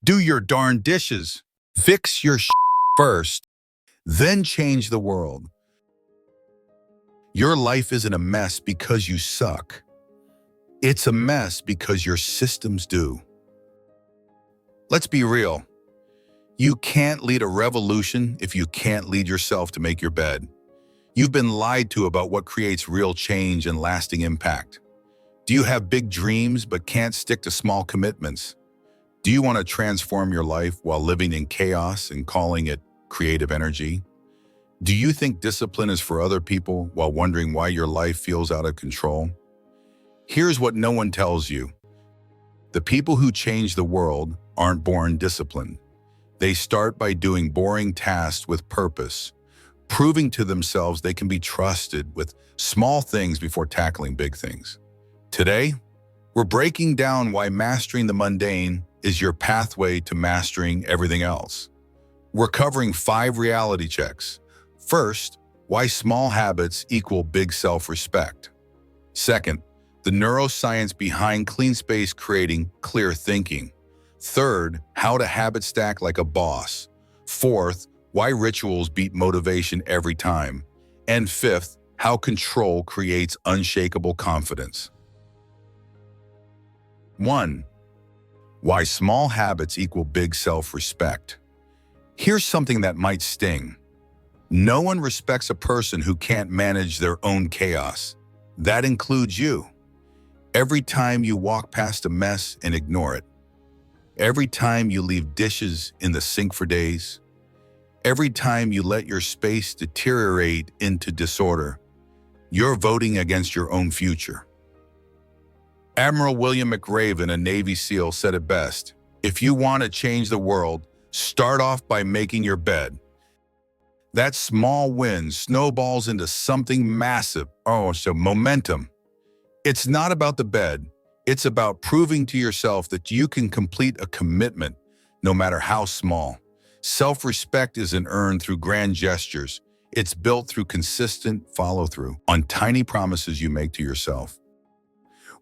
Do your darn dishes. Fix your first, then change the world. Your life isn't a mess because you suck. It's a mess because your systems do. Let's be real. You can't lead a revolution if you can't lead yourself to make your bed. You've been lied to about what creates real change and lasting impact. Do you have big dreams but can't stick to small commitments? Do you want to transform your life while living in chaos and calling it creative energy? Do you think discipline is for other people while wondering why your life feels out of control? Here's what no one tells you. The people who change the world aren't born disciplined. They start by doing boring tasks with purpose, proving to themselves they can be trusted with small things before tackling big things. Today, we're breaking down why mastering the mundane is your pathway to mastering everything else. We're covering 5 reality checks. First, why small habits equal big self-respect. Second, the neuroscience behind clean space creating clear thinking. Third, how to habit stack like a boss. Fourth, why rituals beat motivation every time. And fifth, how control creates unshakable confidence. 1. Why small habits equal big self-respect. Here's something that might sting. No one respects a person who can't manage their own chaos. That includes you. Every time you walk past a mess and ignore it. Every time you leave dishes in the sink for days. Every time you let your space deteriorate into disorder. You're voting against your own future. Admiral William McRaven, a Navy SEAL, said it best. If you want to change the world, start off by making your bed. That small win snowballs into something massive. So momentum. It's not about the bed. It's about proving to yourself that you can complete a commitment, no matter how small. Self-respect isn't earned through grand gestures. It's built through consistent follow-through on tiny promises you make to yourself.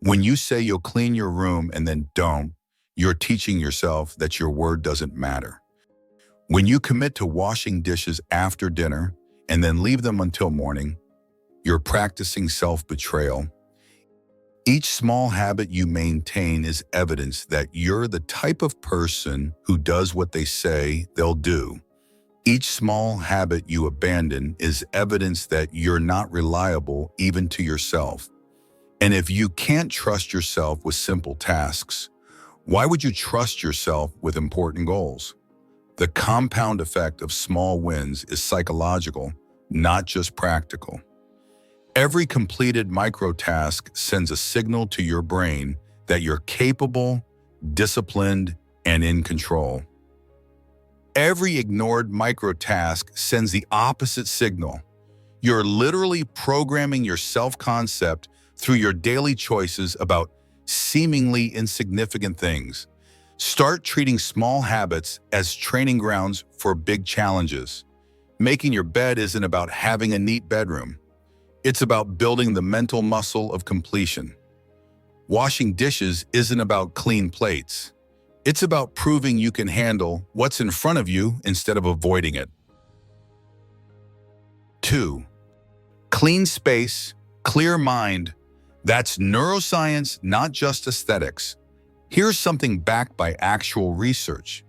When you say you'll clean your room and then don't, you're teaching yourself that your word doesn't matter. When you commit to washing dishes after dinner and then leave them until morning, you're practicing self-betrayal. Each small habit you maintain is evidence that you're the type of person who does what they say they'll do. Each small habit you abandon is evidence that you're not reliable even to yourself. And if you can't trust yourself with simple tasks, why would you trust yourself with important goals? The compound effect of small wins is psychological, not just practical. Every completed micro-task sends a signal to your brain that you're capable, disciplined, and in control. Every ignored micro-task sends the opposite signal. You're literally programming your self-concept through your daily choices about seemingly insignificant things. Start treating small habits as training grounds for big challenges. Making your bed isn't about having a neat bedroom. It's about building the mental muscle of completion. Washing dishes isn't about clean plates. It's about proving you can handle what's in front of you instead of avoiding it. 2. Clean space, clear mind. That's neuroscience, not just aesthetics. Here's something backed by actual research.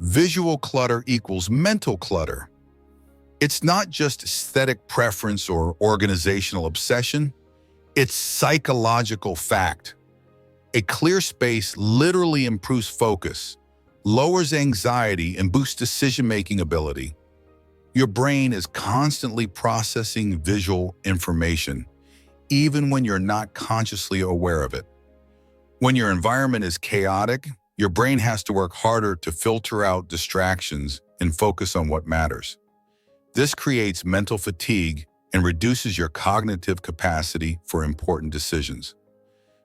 Visual clutter equals mental clutter. It's not just aesthetic preference or organizational obsession. It's psychological fact. A clear space literally improves focus, lowers anxiety, and boosts decision-making ability. Your brain is constantly processing visual information, even when you're not consciously aware of it. When your environment is chaotic, your brain has to work harder to filter out distractions and focus on what matters. This creates mental fatigue and reduces your cognitive capacity for important decisions.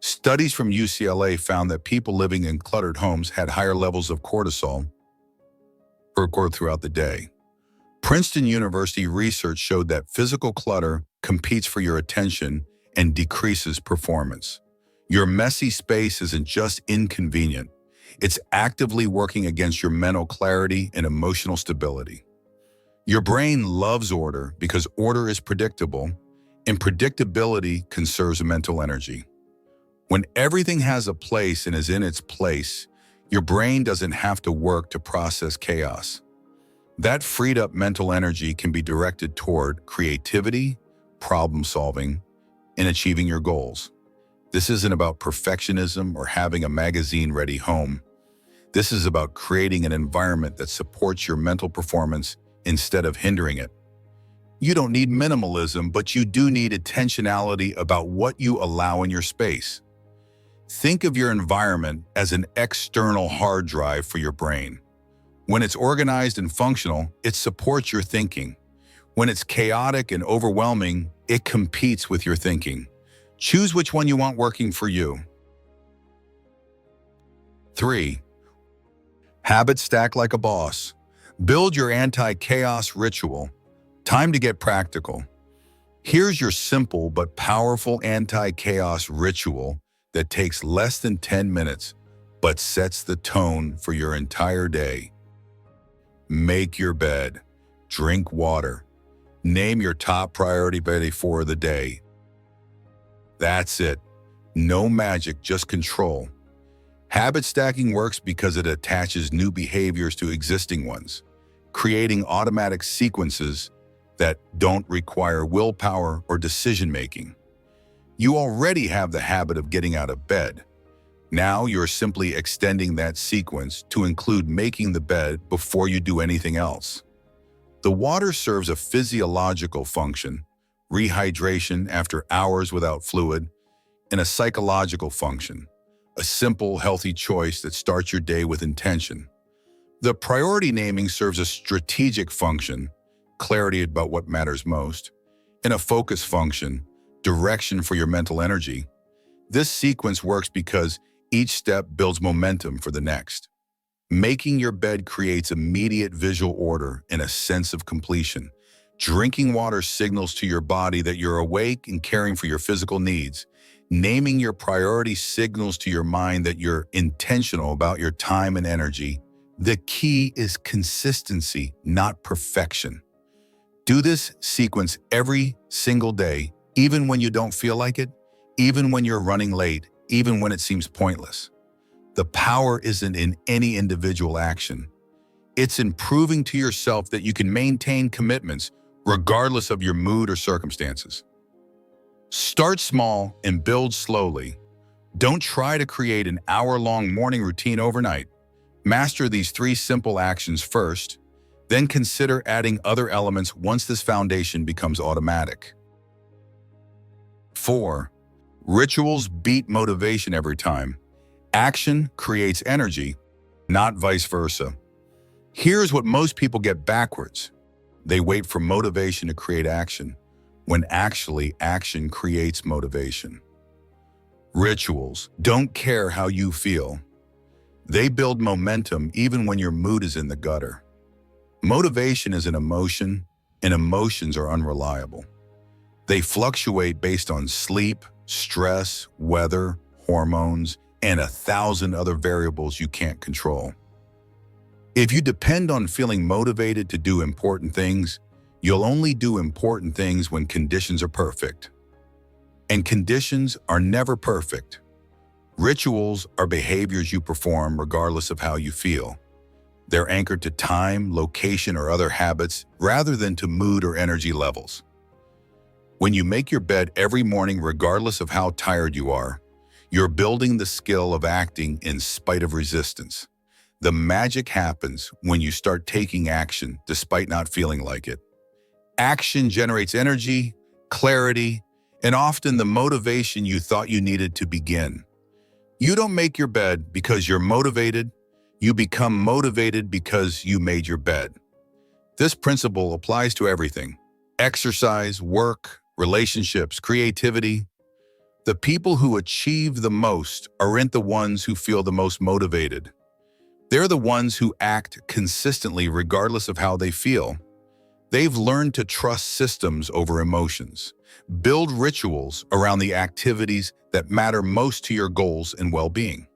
Studies from UCLA found that people living in cluttered homes had higher levels of cortisol throughout the day. Princeton University research showed that physical clutter competes for your attention and decreases performance. Your messy space isn't just inconvenient, It's actively working against your mental clarity and emotional stability. Your brain loves order because order is predictable, and predictability conserves mental energy. When everything has a place and is in its place, your brain doesn't have to work to process chaos. That freed up mental energy can be directed toward creativity, problem solving, and achieving your goals. This isn't about perfectionism or having a magazine-ready home. This is about creating an environment that supports your mental performance instead of hindering it. You don't need minimalism, but you do need intentionality about what you allow in your space. Think of your environment as an external hard drive for your brain. When it's organized and functional, it supports your thinking. When it's chaotic and overwhelming, it competes with your thinking. Choose which one you want working for you. 3. Habit stack like a boss. Build your anti-chaos ritual. Time to get practical. Here's your simple but powerful anti-chaos ritual that takes less than 10 minutes, but sets the tone for your entire day. Make your bed. Drink water. Name your top priority for the day. That's it. No magic, just control. Habit stacking works because it attaches new behaviors to existing ones, creating automatic sequences that don't require willpower or decision-making. You already have the habit of getting out of bed. Now you're simply extending that sequence to include making the bed before you do anything else. The water serves a physiological function, rehydration after hours without fluid, and a psychological function, a simple, healthy choice that starts your day with intention. The priority naming serves a strategic function, clarity about what matters most, and a focus function, direction for your mental energy. This sequence works because each step builds momentum for the next. Making your bed creates immediate visual order and a sense of completion. Drinking water signals to your body that you're awake and caring for your physical needs. Naming your priority signals to your mind that you're intentional about your time and energy. The key is consistency, not perfection. Do this sequence every single day, even when you don't feel like it, even when you're running late, even when it seems pointless. The power isn't in any individual action. It's in proving to yourself that you can maintain commitments regardless of your mood or circumstances. Start small and build slowly. Don't try to create an hour-long morning routine overnight. Master these 3 simple actions first, then consider adding other elements once this foundation becomes automatic. 4. Rituals beat motivation every time. Action creates energy, not vice versa. Here's what most people get backwards. They wait for motivation to create action, when actually action creates motivation. Rituals don't care how you feel. They build momentum even when your mood is in the gutter. Motivation is an emotion, and emotions are unreliable. They fluctuate based on sleep, stress, weather, hormones, and 1,000 other variables you can't control. If you depend on feeling motivated to do important things, you'll only do important things when conditions are perfect. And conditions are never perfect. Rituals are behaviors you perform regardless of how you feel. They're anchored to time, location, or other habits rather than to mood or energy levels. When you make your bed every morning regardless of how tired you are, you're building the skill of acting in spite of resistance. The magic happens when you start taking action despite not feeling like it. Action generates energy, clarity, and often the motivation you thought you needed to begin. You don't make your bed because you're motivated. You become motivated because you made your bed. This principle applies to everything: exercise, work, relationships, creativity. The people who achieve the most aren't the ones who feel the most motivated. They're the ones who act consistently regardless of how they feel. They've learned to trust systems over emotions. Build rituals around the activities that matter most to your goals and well-being.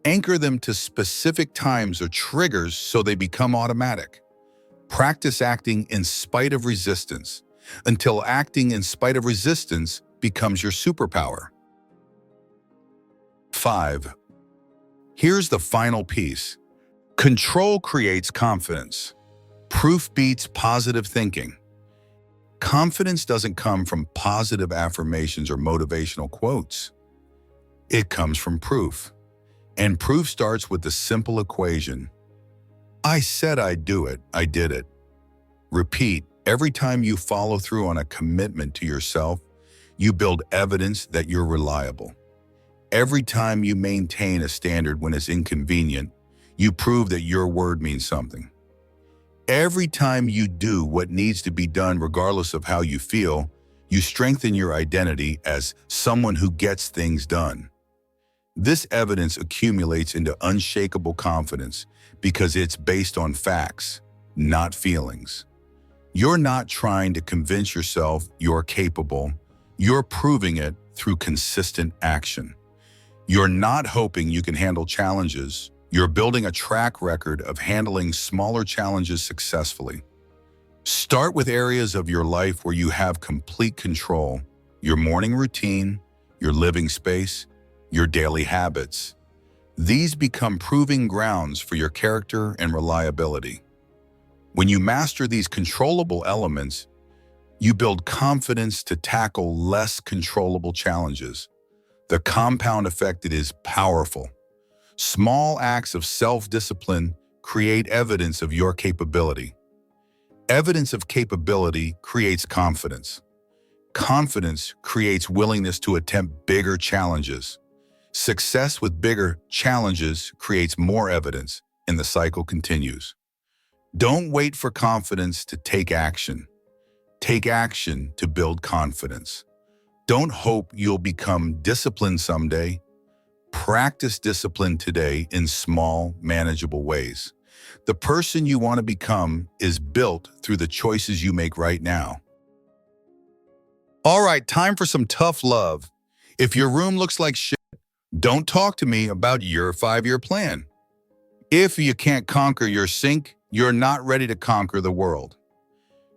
Anchor them to specific times or triggers so they become automatic. Practice acting in spite of resistance until acting in spite of resistance becomes your superpower. 5. Here's the final piece. Control creates confidence. Proof beats positive thinking. Confidence doesn't come from positive affirmations or motivational quotes. It comes from proof. And proof starts with the simple equation. I said I'd do it, I did it. Repeat, every time you follow through on a commitment to yourself, you build evidence that you're reliable. Every time you maintain a standard when it's inconvenient, you prove that your word means something. Every time you do what needs to be done regardless of how you feel, you strengthen your identity as someone who gets things done. This evidence accumulates into unshakable confidence because it's based on facts, not feelings. You're not trying to convince yourself you're capable. You're proving it through consistent action. You're not hoping you can handle challenges. You're building a track record of handling smaller challenges successfully. Start with areas of your life where you have complete control: your morning routine, your living space, your daily habits. These become proving grounds for your character and reliability. When you master these controllable elements, you build confidence to tackle less controllable challenges. The compound effect is powerful. Small acts of self-discipline create evidence of your capability. Evidence of capability creates confidence. Confidence creates willingness to attempt bigger challenges. Success with bigger challenges creates more evidence, and the cycle continues. Don't wait for confidence to take action. Take action to build confidence. Don't hope you'll become disciplined someday. Practice discipline today in small, manageable ways. The person you want to become is built through the choices you make right now. All right, time for some tough love. If your room looks like shit, don't talk to me about your 5-year plan. If you can't conquer your sink, you're not ready to conquer the world.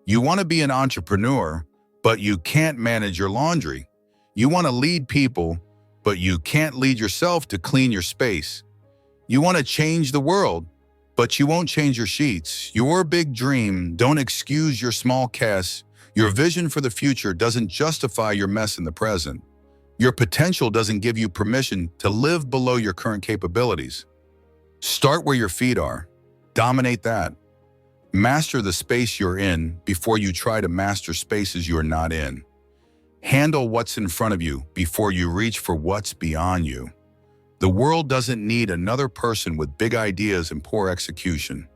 You want to be an entrepreneur, but you can't manage your laundry. You want to lead people, but you can't lead yourself to clean your space. You want to change the world, but you won't change your sheets. Your big dream don't excuse your small mess. Your vision for the future doesn't justify your mess in the present. Your potential doesn't give you permission to live below your current capabilities. Start where your feet are. Dominate that. Master the space you're in before you try to master spaces you're not in. Handle what's in front of you before you reach for what's beyond you. The world doesn't need another person with big ideas and poor execution.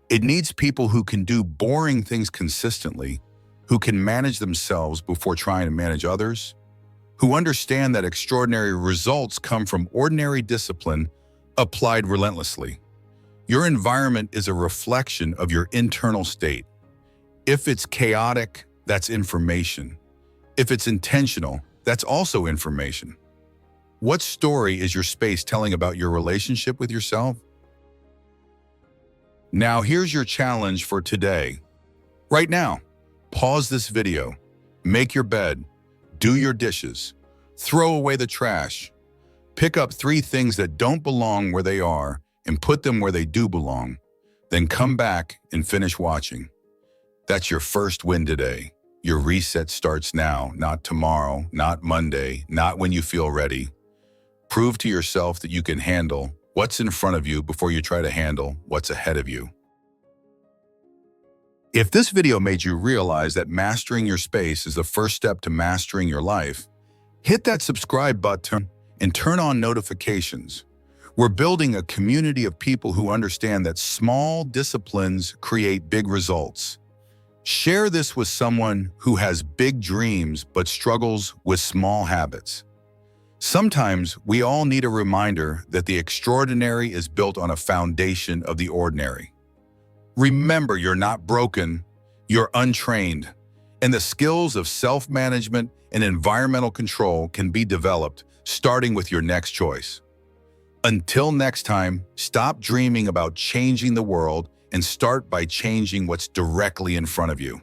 It needs people who can do boring things consistently, who can manage themselves before trying to manage others, who understand that extraordinary results come from ordinary discipline applied relentlessly. Your environment is a reflection of your internal state. If it's chaotic, that's information. If it's intentional, that's also information. What story is your space telling about your relationship with yourself? Now here's your challenge for today. Right now, pause this video, make your bed, do your dishes, throw away the trash, pick up 3 things that don't belong where they are and put them where they do belong, then come back and finish watching. That's your first win today. Your reset starts now, not tomorrow, not Monday, not when you feel ready. Prove to yourself that you can handle what's in front of you before you try to handle what's ahead of you. If this video made you realize that mastering your space is the first step to mastering your life, hit that subscribe button and turn on notifications. We're building a community of people who understand that small disciplines create big results. Share this with someone who has big dreams but struggles with small habits. Sometimes we all need a reminder that the extraordinary is built on a foundation of the ordinary. Remember, you're not broken, you're untrained, and the skills of self-management and environmental control can be developed starting with your next choice. Until next time, stop dreaming about changing the world and start by changing what's directly in front of you.